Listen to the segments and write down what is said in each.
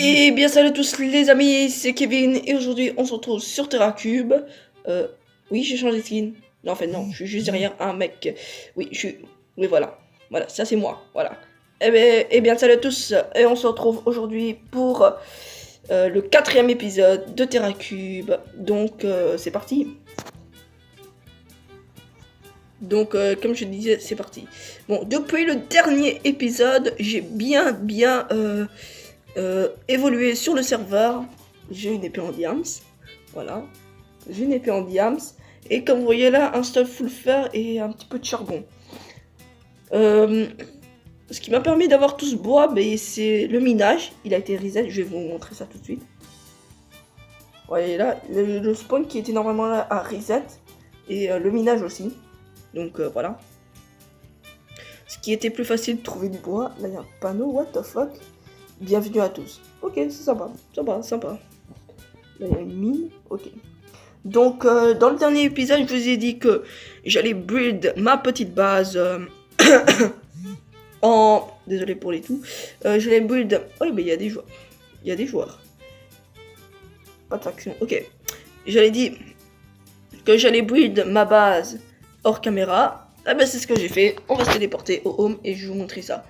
Et bien salut à tous les amis, c'est Kevin et aujourd'hui on se retrouve sur TerraCube. Oui, j'ai changé de skin. Non, en fait non, je suis juste derrière un mec. Oui, oui, voilà, ça c'est moi, voilà. Et bien salut à tous et on se retrouve aujourd'hui pour le 4e épisode de TerraCube. Donc c'est parti. Donc comme je disais, c'est parti. Bon, depuis le dernier épisode, j'ai bien évolué sur le serveur. J'ai une épée en diams, voilà, j'ai une épée en diams, et comme vous voyez là, un stuff full fer et un petit peu de charbon. Ce qui m'a permis d'avoir tout ce bois, ben, c'est le minage, il a été reset, je vais vous montrer ça tout de suite. Vous voyez là, le spawn qui était normalement là à reset, et le minage aussi, donc voilà. Ce qui était plus facile de trouver du bois, là il y a un panneau, what the fuck. Bienvenue à tous. Ok, c'est sympa. Là, il y a une mine. Ok. Donc, dans le dernier épisode, je vous ai dit que j'allais build ma petite base en... Désolé pour les tout. J'allais build... Oh, mais il y a des joueurs. Il y a des joueurs. Pas de faction. Ok. J'allais dire que j'allais build ma base hors caméra. Ah ben, c'est ce que j'ai fait. On va se téléporter au home et je vais vous montrer ça.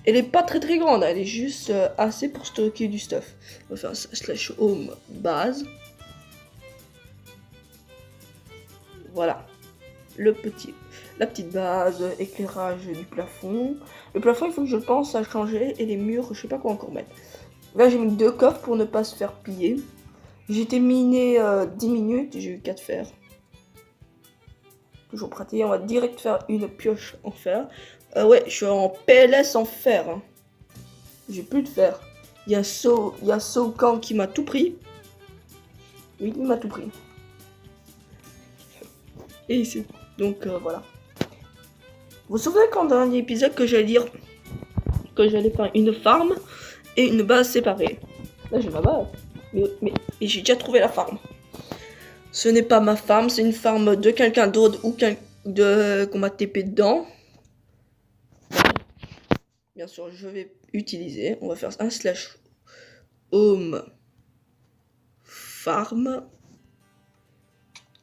Elle est pas très grande, elle est juste assez pour stocker du stuff. On va faire un / home base. Voilà. La petite base, éclairage du plafond. Le plafond, il faut que je pense à changer et les murs, je sais pas quoi encore mettre. Là, j'ai mis 2 coffres pour ne pas se faire piller. J'ai été miné 10 minutes, j'ai eu 4 fers. Toujours pratique, on va direct faire une pioche en fer. Ouais, je suis en PLS en fer. Hein. J'ai plus de fer. Il y a Sokan qui m'a tout pris. Oui, il m'a tout pris. Et ici. Donc voilà. Vous vous souvenez quand dans dernier épisode que j'allais dire que j'allais faire une farm et une base séparée. Là j'ai ma base. Mais j'ai déjà trouvé la farm. Ce n'est pas ma farm, c'est une farm de quelqu'un d'autre ou qu'on m'a TP dedans. Bien sûr, je vais utiliser. On va faire un / home farm.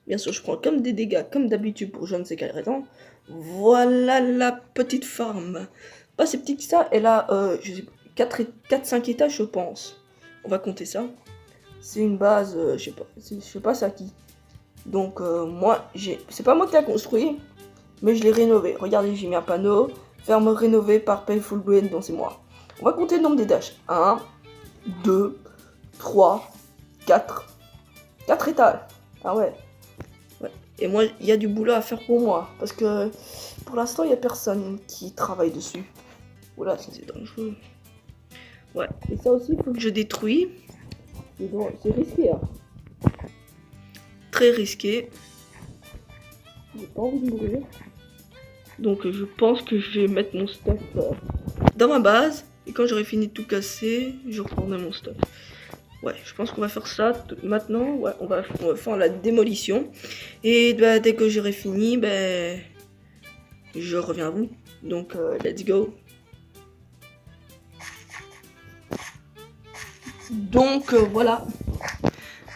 Bien sûr, je prends comme des dégâts, comme d'habitude, pour je ne sais quelle raison. Voilà la petite farm. Pas si petite que ça, elle a 4-5 étages, je pense. On va compter ça. C'est une base, je sais pas ça qui. Donc, moi, c'est pas moi qui l'ai construit, mais je l'ai rénové. Regardez, j'ai mis un panneau. Ferme rénovée par Payful Brain, donc c'est moi. On va compter le nombre d'étages. 1, 2, 3, 4. 4 étages. Ah ouais. Et moi, il y a du boulot à faire pour moi. Parce que pour l'instant, il n'y a personne qui travaille dessus. Oula, c'est dangereux. Ouais. Et ça aussi, il faut que je détruis. C'est risqué. Hein. Très risqué. J'ai pas envie de mourir. Donc je pense que je vais mettre mon stuff dans ma base. Et quand j'aurai fini de tout casser, je reprendrai mon stuff. Ouais, je pense qu'on va faire ça maintenant. Ouais, on va faire la démolition. Et bah, dès que j'aurai fini, ben, je reviens à vous. Donc, let's go. Donc, voilà.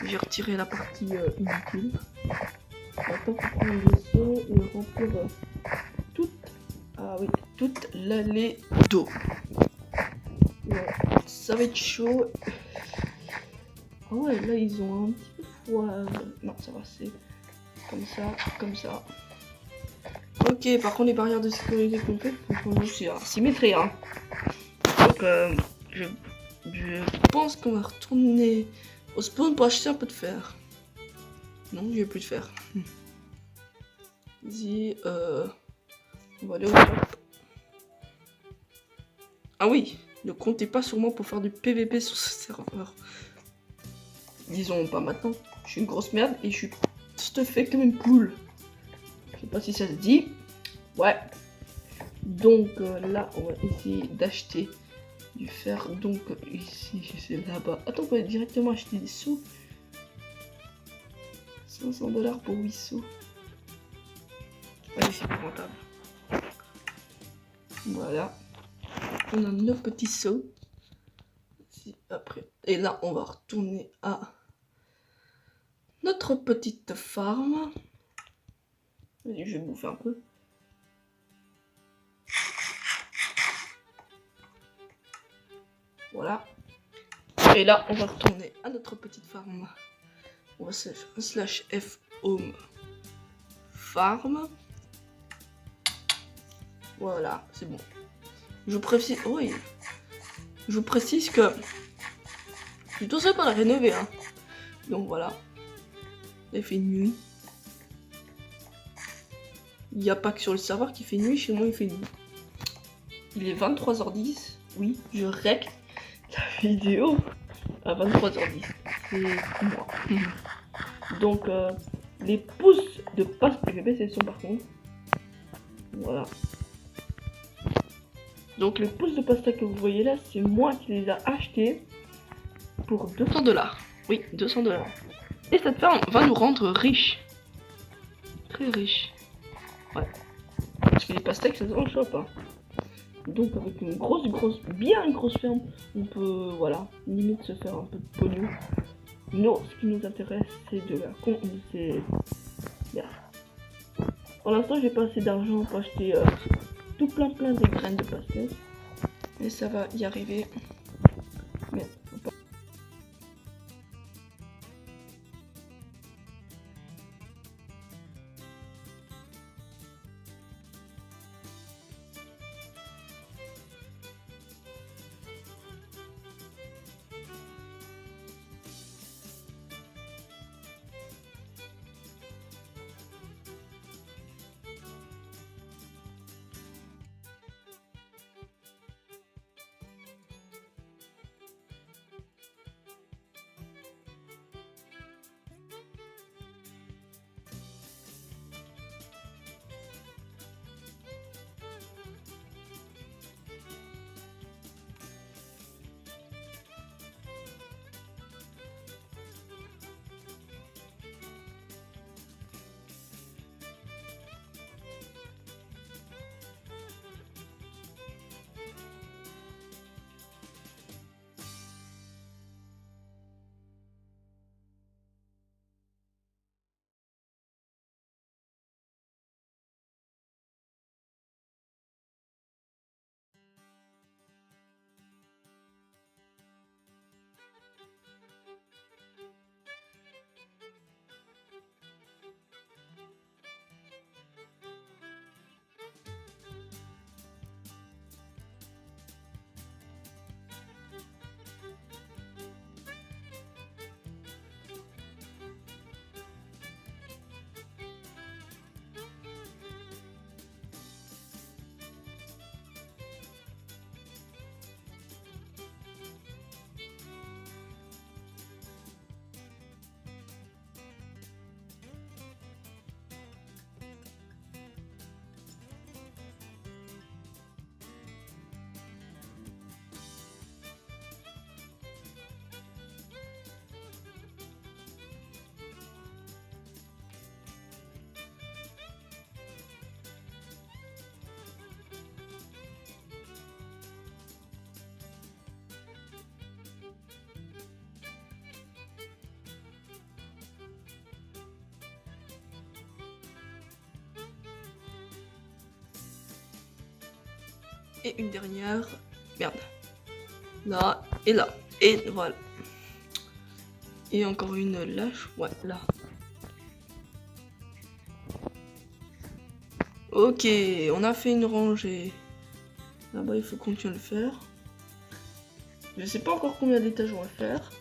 J'ai retiré la partie inutile. Maintenant, il faut prendre le vaisseau et remplir toute l'allée d'eau. Ouais, ça va être chaud. Ah ouais, là ils ont un petit peu froid. Non, ça va, c'est comme ça. Ok, par contre les barrières de sécurité qu'on fait, faut qu'on s'y mettrait. Hein. Donc je pense qu'on va retourner au spawn pour acheter un peu de fer. Non, j'ai plus de fer. Vas-y, on va aller au shop. Ah oui, ne comptez pas sur moi pour faire du PVP sur ce serveur. Disons pas maintenant, je suis une grosse merde et je suis stuffé comme une poule. Je sais pas si ça se dit. Ouais. Donc là, on va essayer d'acheter du fer. Donc ici, c'est là-bas. Attends, on peut directement acheter des sous. 500 $ pour 8 sous. Allez, c'est plus rentable. Voilà. On a nos petits seaux. Après. Et là, on va retourner à notre petite farm. Vas-y, je vais bouffer un peu. Voilà. Et là, on va retourner à notre petite farm. On va slash F home farm. Voilà, c'est bon. Je vous précise, oui. Je vous précise que je suis tout seul pour la rénover, hein. Donc voilà. Il fait nuit. Il n'y a pas que sur le serveur qui fait nuit, chez moi il fait nuit. Il est 23h10. Oui, je règle la vidéo à 23h10. C'est moi. Donc les pouces de passe PVP c'est son par contre. Voilà. Donc les pouces de pasta que vous voyez là, c'est moi qui les a achetés pour 200$. Oui, 200$. Et cette ferme va nous rendre riches. Très riches. Ouais. Parce que les pastèques, ça se vend le shop. Hein. Donc avec une bien grosse ferme, on peut, voilà, limite se faire un peu de pognon. Non, ce qui nous intéresse, c'est de la con... c'est... Pour l'instant, j'ai pas assez d'argent pour acheter tout plein de graines de pastèques. Mais ça va y arriver. Mais faut pas... Et une dernière. Merde. Là et là. Et voilà. Et encore une là. Ouais, là. Ok, on a fait une rangée. Là-bas, il faut continuer à le faire. Je sais pas encore combien d'étages on va faire.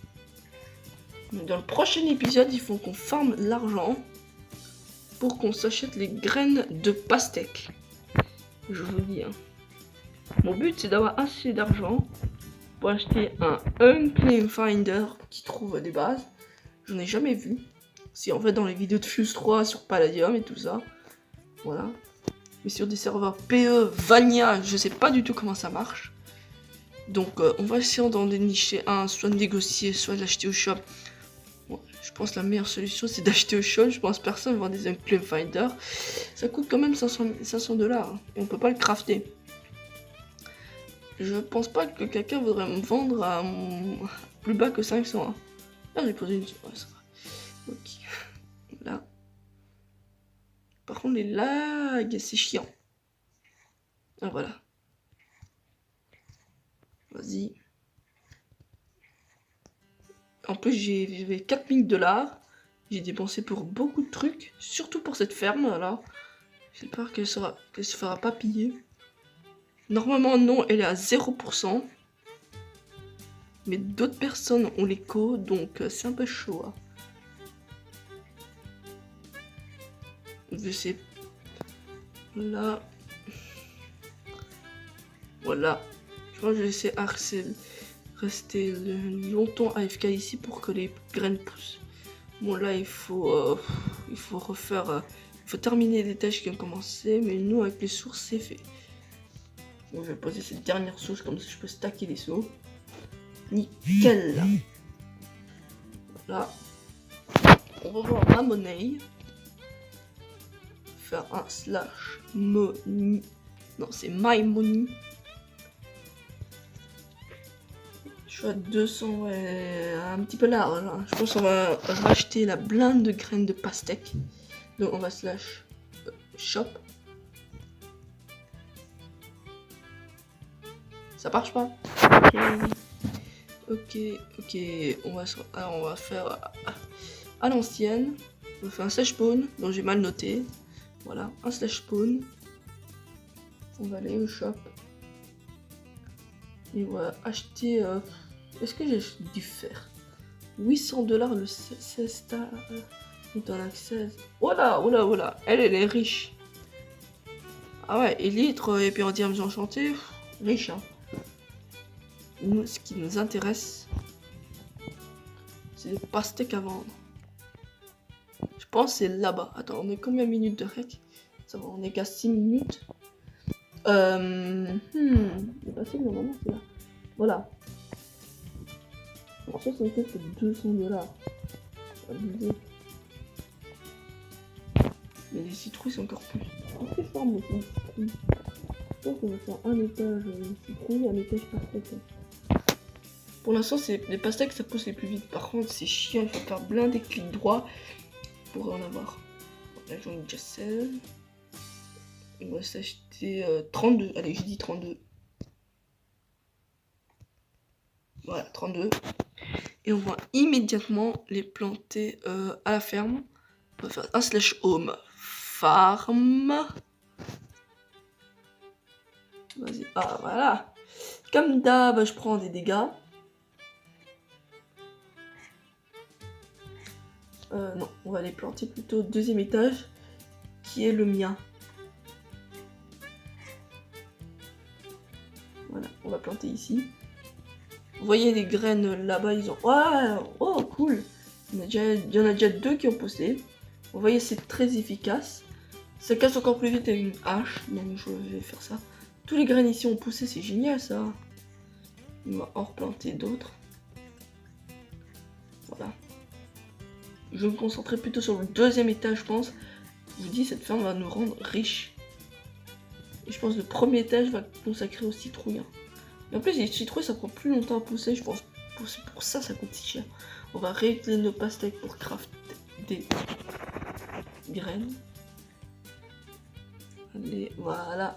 Mais dans le prochain épisode, il faut qu'on farme l'argent pour qu'on s'achète les graines de pastèque. Je vous dis, hein. Mon but, c'est d'avoir assez d'argent pour acheter un Unclaim Finder qui trouve des bases. J'en ai jamais vu. Si en fait dans les vidéos de Fuse 3 sur Palladium et tout ça. Voilà. Mais sur des serveurs PE, Vanilla, je sais pas du tout comment ça marche. Donc on va essayer d'en dénicher un, soit de négocier, soit d'acheter au shop. Bon, je pense que la meilleure solution c'est d'acheter au shop. Je pense personne va vendre des Unclaim Finder. Ça coûte quand même 500$. Hein, et on peut pas le crafter. Je pense pas que quelqu'un voudrait me vendre à plus bas que 500. Hein. Ah, j'ai posé une... Ouais, ça va. Ok. Là. Par contre, les lags, c'est chiant. Ah, voilà. Vas-y. En plus, j'avais 4000 $. J'ai dépensé pour beaucoup de trucs. Surtout pour cette ferme, là. J'espère qu'elle se fera pas piller. Normalement, non, elle est à 0%. Mais d'autres personnes ont les codes, donc c'est un peu chaud. Hein. Je sais. Là. Voilà. Je crois que je vais essayer de rester longtemps AFK ici pour que les graines poussent. Bon, là, il faut refaire. Il faut terminer les tâches qui ont commencé, mais nous, avec les sources, c'est fait. Bon, je vais poser cette dernière source, comme ça je peux stacker les sauts. Nickel. Voilà. On va voir ma monnaie. Faire un slash money. Non, c'est my money. Je suis à 200, ouais, un petit peu large. Hein. Je pense qu'on va racheter la blinde de graines de pastèque. Donc on va slash shop. Ça marche pas. Ok. Alors on va faire à l'ancienne. On va faire un slash spawn, dont j'ai mal noté. Voilà, un slash spawn. On va aller au shop. Et on va acheter... Est-ce que j'ai dû faire 800 $ le cesta dans accès. Voilà. Elle est riche. Ah ouais, élytre et puis en diamants enchantés. Riche, hein. Nous, ce qui nous intéresse, c'est des pastèques à vendre. Je pense que c'est là-bas. Attends, on est combien de minutes de rec? Ça va, on est qu'à 6 minutes. Les pastèques, normalement, c'est là. Voilà. Alors ça, c'est peut-être 200 $. Abusé. Mais les citrouilles, c'est encore plus. Très fort, moi, c'est citrouilles. Je pense qu'on va faire un étage citrouille, un étage pastèque. Pour l'instant, c'est les pastèques, ça pousse les plus vite. Par contre, c'est chiant, il faut faire blinder clic droit pour en avoir. Là, j'en ai déjà 16. On va s'acheter 32. Allez, j'ai dit 32. Voilà, 32. Et on va immédiatement les planter à la ferme. On va faire un slash home farm. Vas-y, ah voilà. Comme d'hab, je prends des dégâts. Non, on va les planter plutôt au deuxième étage, qui est le mien. Voilà, on va planter ici. Vous voyez les graines là-bas, ils ont... Ouais, oh, cool. Il y en a déjà 2 qui ont poussé. Vous voyez, c'est très efficace. Ça casse encore plus vite avec une hache, donc je vais faire ça. Tous les graines ici ont poussé, c'est génial ça. On va en replanter d'autres. Voilà. Je vais me concentrer plutôt sur le deuxième étage, je pense. Je vous dis, cette ferme va nous rendre riches. Et je pense que le premier étage va consacrer aux citrouilles. Et en plus, les citrouilles, ça prend plus longtemps à pousser. Je pense que pour ça, ça coûte si cher. On va réutiliser nos pastèques pour crafter des graines. Allez, voilà.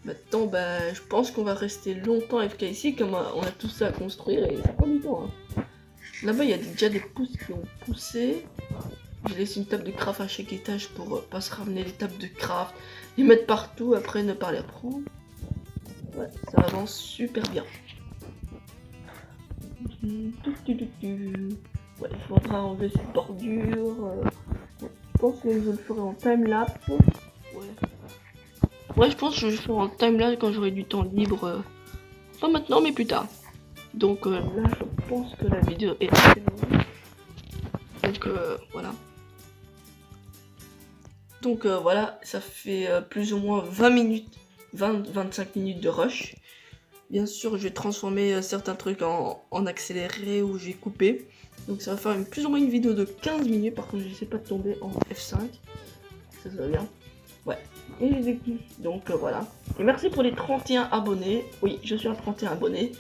Maintenant, bah, je pense qu'on va rester longtemps FK ici, comme on a tout ça à construire et ça prend du temps. Hein. Là-bas, il y a déjà des pousses qui ont poussé. J'ai laissé une table de craft à chaque étage pour pas se ramener les tables de craft, les mettre partout, après ne pas les reprendre. Ouais, ça avance super bien. Ouais, il faudra enlever cette bordure. Je pense que je le ferai en time-lapse. Ouais, je pense que je le ferai en time-lapse quand j'aurai du temps libre. Pas maintenant, mais plus tard. Donc là, je pense que la vidéo est assez longue. Donc voilà. Donc voilà, ça fait plus ou moins 20 minutes, 20-25 minutes de rush. Bien sûr, je vais transformer certains trucs en accéléré ou je vais couper. Donc ça va faire plus ou moins une vidéo de 15 minutes. Par contre, je sais pas de tomber en F5. Ça va bien. Ouais. Donc voilà. Et merci pour les 31 abonnés. Oui, je suis à 31 abonnés.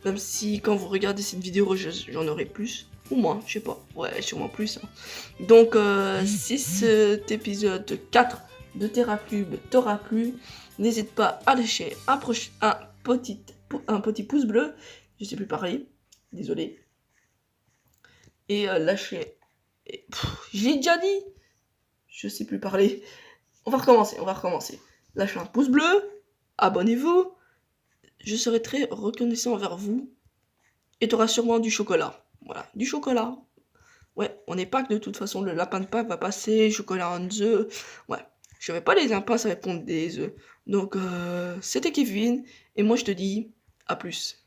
Même si quand vous regardez cette vidéo, j'en aurai plus. Ou moins, je sais pas. Ouais, sûrement plus. Hein. Donc si cet épisode 4 de TerraCube t'aura plu, n'hésite pas à lâcher un petit pouce bleu. Je sais plus parler. Désolé. Et lâcher... J'ai déjà dit. Je sais plus parler. On va recommencer. Lâchez un pouce bleu, abonnez-vous, je serai très reconnaissant envers vous. Et tu auras sûrement du chocolat. Voilà, du chocolat. Ouais, on n'est pas que de toute façon, le lapin de Pâques va passer, chocolat en œufs. Ouais, je vais pas les impasses à répondre des œufs. Donc, c'était Kevin, et moi je te dis, à plus.